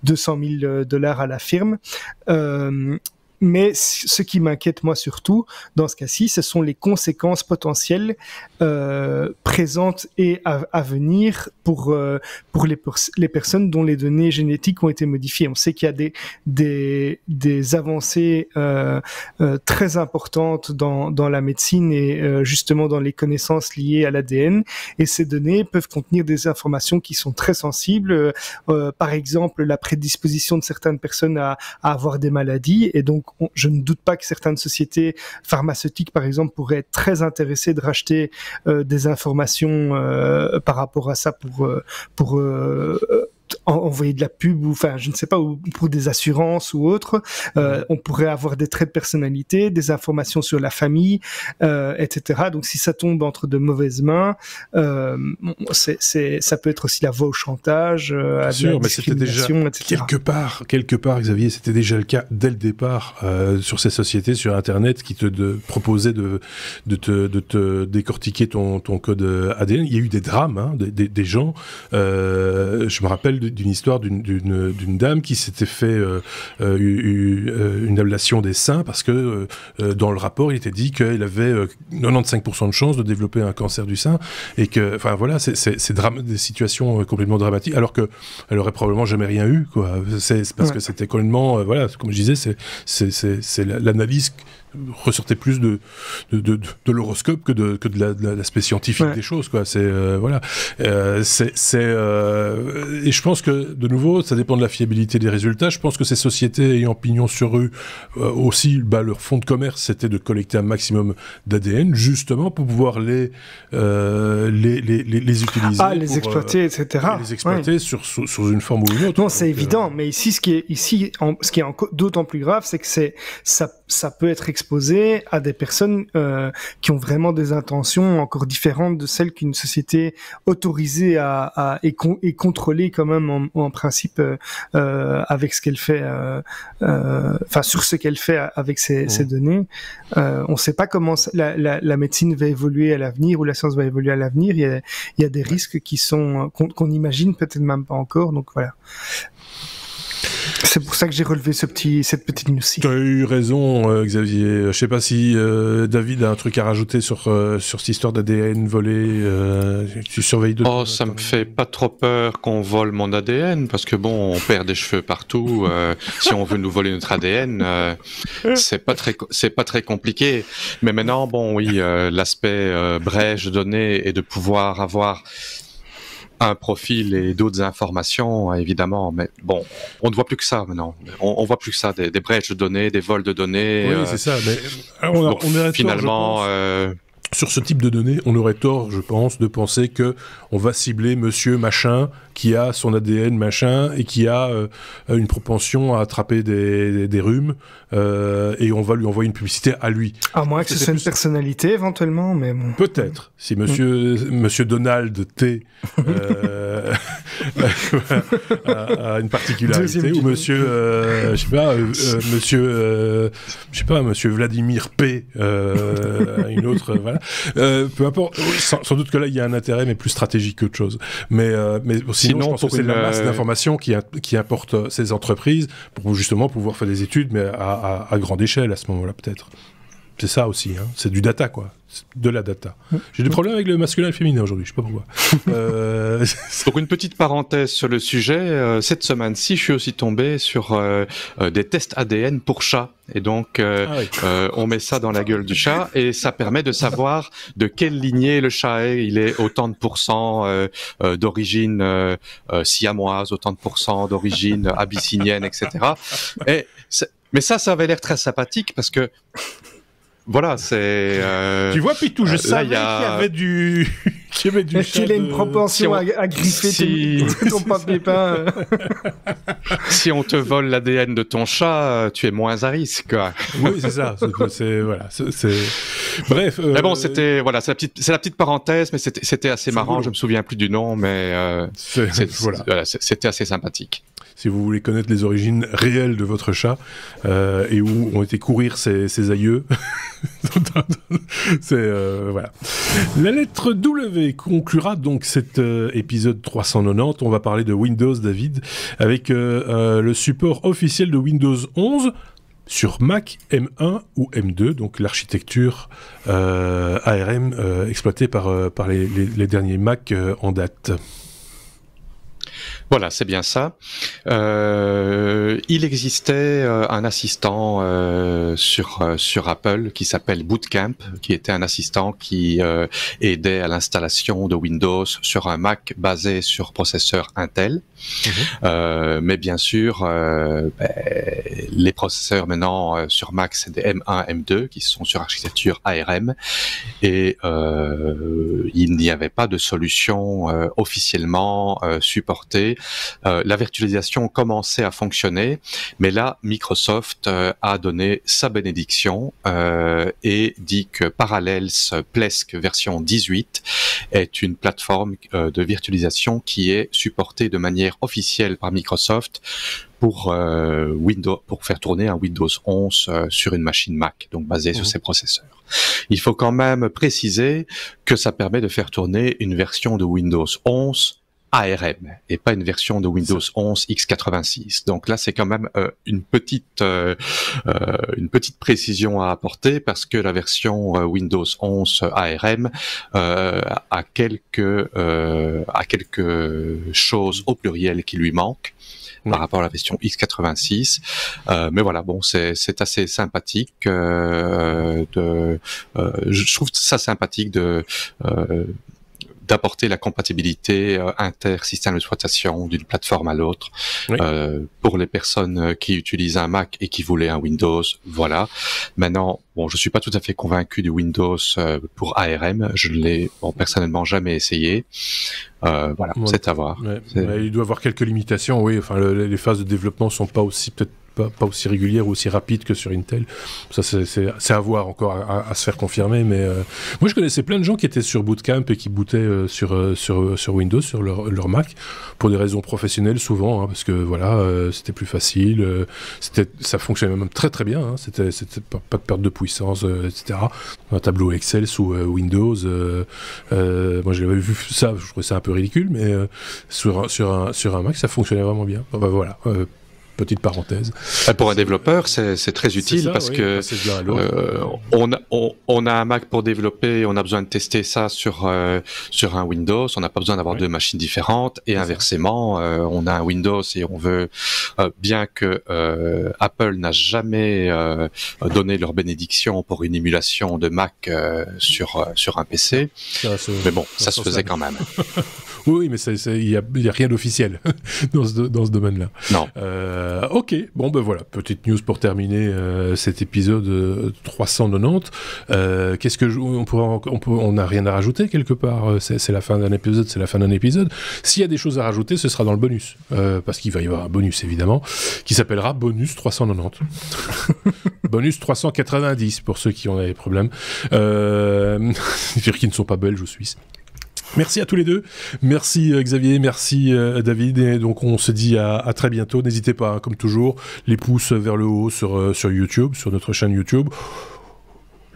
$200,000 à la firme. Mais ce qui m'inquiète moi surtout dans ce cas-ci, ce sont les conséquences potentielles présentes et à venir pour les personnes dont les données génétiques ont été modifiées. On sait qu'il y a des avancées très importantes dans la médecine et justement dans les connaissances liées à l'ADN, et ces données peuvent contenir des informations qui sont très sensibles, par exemple la prédisposition de certaines personnes à avoir des maladies, et donc je ne doute pas que certaines sociétés pharmaceutiques, par exemple, pourraient être très intéressées de racheter des informations par rapport à ça pour envoyer de la pub, ou enfin je ne sais pas, ou pour des assurances ou autre. On pourrait avoir des traits de personnalité, des informations sur la famille, etc. Donc si ça tombe entre de mauvaises mains, ça peut être aussi la voie au chantage, à la discrimination, etc. Quelque part, Xavier, c'était déjà le cas dès le départ sur ces sociétés sur Internet qui te proposaient de te décortiquer ton code ADN. Il y a eu des drames, hein, des gens. Je me rappelle d'une histoire d'une dame qui s'était fait une ablation des seins parce que dans le rapport il était dit qu'elle avait 95% de chances de développer un cancer du sein, et que, enfin voilà, c'est des situations complètement dramatiques, alors que elle aurait probablement jamais rien eu, quoi. C'est parce que c'était complètement voilà, comme je disais, c'est l'analyse ressortait plus de l'horoscope que de l'aspect scientifique des choses, quoi. C'est voilà, et je pense que de nouveau ça dépend de la fiabilité des résultats. Je pense que ces sociétés ayant pignon sur rue aussi, leur fond de commerce c'était de collecter un maximum d'ADN justement pour pouvoir les utiliser, les exploiter, etc. Les exploiter sur une forme ou une autre. Non, c'est évident, mais ici ce qui est d'autant plus grave, c'est que ça peut être exposé à des personnes qui ont vraiment des intentions encore différentes de celles qu'une société autorisée et contrôlée quand même en principe avec ce qu'elle fait, enfin sur ce qu'elle fait avec ces données. On ne sait pas comment la médecine va évoluer à l'avenir, ou la science va évoluer à l'avenir. Il y a des risques qui sont qu'on n'imagine peut-être même pas encore. Donc voilà. C'est pour ça que j'ai relevé cette petite news-ci. Tu as eu raison, Xavier. Je sais pas si David a un truc à rajouter sur cette histoire d'ADN volé. Tu surveilles de... Oh, ça me fait pas trop peur qu'on vole mon ADN, parce que bon, on perd des cheveux partout. Si on veut nous voler notre ADN, c'est pas très compliqué. Mais maintenant, bon, oui, l'aspect brèche de données et de pouvoir avoir un profil et d'autres informations, évidemment, mais bon, on ne voit plus que ça maintenant. On voit plus que ça, des brèches de données, des vols de données. Oui, c'est ça. Mais on est finalement, sur ce type de données, on aurait tort, je pense, de penser que on va cibler monsieur machin qui a son ADN machin et qui a une propension à attraper des rhumes et on va lui envoyer une publicité à lui. À moins que ce soit une personnalité éventuellement, mais bon. Peut-être. Si monsieur Donald T a une particularité ou monsieur monsieur Vladimir P une autre voilà. Peu importe. Sans doute que là il y a un intérêt mais plus stratégique qu'autre chose. Mais sinon je pense que c'est la masse d'informations qui importe ces entreprises pour justement pouvoir faire des études mais à grande échelle à ce moment-là peut-être. C'est ça aussi, hein. C'est du data, quoi. C'est de la data. J'ai des problèmes avec le masculin et le féminin aujourd'hui, je sais pas pourquoi. Pour une petite parenthèse sur le sujet, cette semaine-ci, je suis aussi tombé sur des tests ADN pour chats. Et donc, on met ça dans la gueule du chat et ça permet de savoir de quelle lignée le chat est. Il est autant de pourcents d'origine siamoise, autant de pourcents d'origine abyssinienne, etc. Mais ça avait l'air très sympathique parce que voilà, c'est... Tu vois, Pitou, je savais qu'il y avait du... Est-ce qu'il a une propension à griffer ton papier peint Si on te vole l'ADN de ton chat, tu es moins à risque, quoi. Oui, c'est ça. Bref. Mais bon, c'est la petite parenthèse, mais c'était assez marrant. Beau. Je me souviens plus du nom, mais c'était assez sympathique. Si vous voulez connaître les origines réelles de votre chat et où ont été courir ses aïeux, voilà. La lettre W conclura donc cet épisode 390. On va parler de Windows, David, avec le support officiel de Windows 11 sur Mac M1 ou M2, donc l'architecture ARM exploitée par les derniers Mac en date. Voilà, c'est bien ça. Il existait un assistant sur Apple qui s'appelle Bootcamp, qui était un assistant qui aidait à l'installation de Windows sur un Mac basé sur processeur Intel. Mais bien sûr, les processeurs maintenant sur Mac, c'est des M1, M2 qui sont sur architecture ARM et il n'y avait pas de solution officiellement supportée. La virtualisation commençait à fonctionner, mais là, Microsoft a donné sa bénédiction et dit que Parallels Plesk version 18 est une plateforme de virtualisation qui est supportée de manière officielle par Microsoft pour faire tourner un Windows 11 sur une machine Mac, donc basée sur ces processeurs. Il faut quand même préciser que ça permet de faire tourner une version de Windows 11 ARM et pas une version de Windows 11 x86. Donc là, c'est quand même une petite précision à apporter parce que la version Windows 11 ARM a quelques choses au pluriel qui lui manquent par rapport à la version x86. Mais voilà, bon, c'est assez sympathique. Je trouve ça sympathique d'apporter la compatibilité inter-système d'exploitation d'une plateforme à l'autre pour les personnes qui utilisent un Mac et qui voulaient un Windows. Voilà. Maintenant, bon, je suis pas tout à fait convaincu du Windows pour ARM. Je ne l'ai personnellement jamais essayé. Voilà, c'est à voir. Il doit avoir quelques limitations. Oui, enfin, les phases de développement sont pas aussi pas aussi régulière ou aussi rapide que sur Intel. Ça, c'est à voir encore, à se faire confirmer. Mais moi, je connaissais plein de gens qui étaient sur Bootcamp et qui bootaient sur Windows, sur leur Mac, pour des raisons professionnelles souvent, hein, parce que voilà, c'était plus facile. Ça fonctionnait même très très bien. Hein, c'était pas de perte de puissance, etc. Un tableau Excel sous Windows. Moi, j'avais vu ça, je trouvais ça un peu ridicule, mais sur un Mac, ça fonctionnait vraiment bien. Enfin, voilà. Petite parenthèse. Pour un développeur, c'est très utile parce que on a un Mac pour développer, on a besoin de tester ça sur un Windows, on n'a pas besoin d'avoir deux machines différentes et inversement, on a un Windows et on veut, bien que Apple n'a jamais donné leur bénédiction pour une émulation de Mac sur un PC, mais bon, ça se faisait quand même. Oui, mais il y a rien d'officiel dans ce domaine-là. Non. Ok, bon ben voilà, petite news pour terminer cet épisode 390. Qu'est-ce que on n'a rien à rajouter quelque part. C'est la fin d'un épisode, c'est la fin d'un épisode. S'il y a des choses à rajouter, ce sera dans le bonus, parce qu'il va y avoir un bonus évidemment, qui s'appellera bonus 390. Bonus 390 pour ceux qui ont des problèmes. Qui ne sont pas belges ou suisses. Merci à tous les deux. Merci Xavier, merci David. Et donc on se dit à très bientôt. N'hésitez pas, hein, comme toujours, les pouces vers le haut sur YouTube, sur notre chaîne YouTube.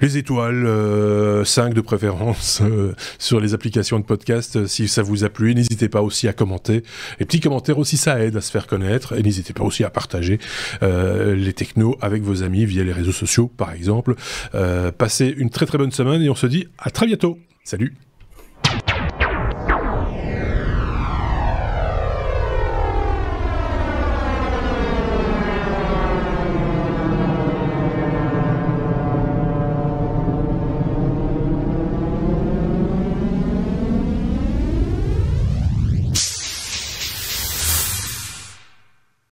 Les étoiles, 5 de préférence sur les applications de podcast, si ça vous a plu. N'hésitez pas aussi à commenter. Les petits commentaires aussi, ça aide à se faire connaître. Et n'hésitez pas aussi à partager les technos avec vos amis via les réseaux sociaux, par exemple. Passez une très très bonne semaine et on se dit à très bientôt. Salut!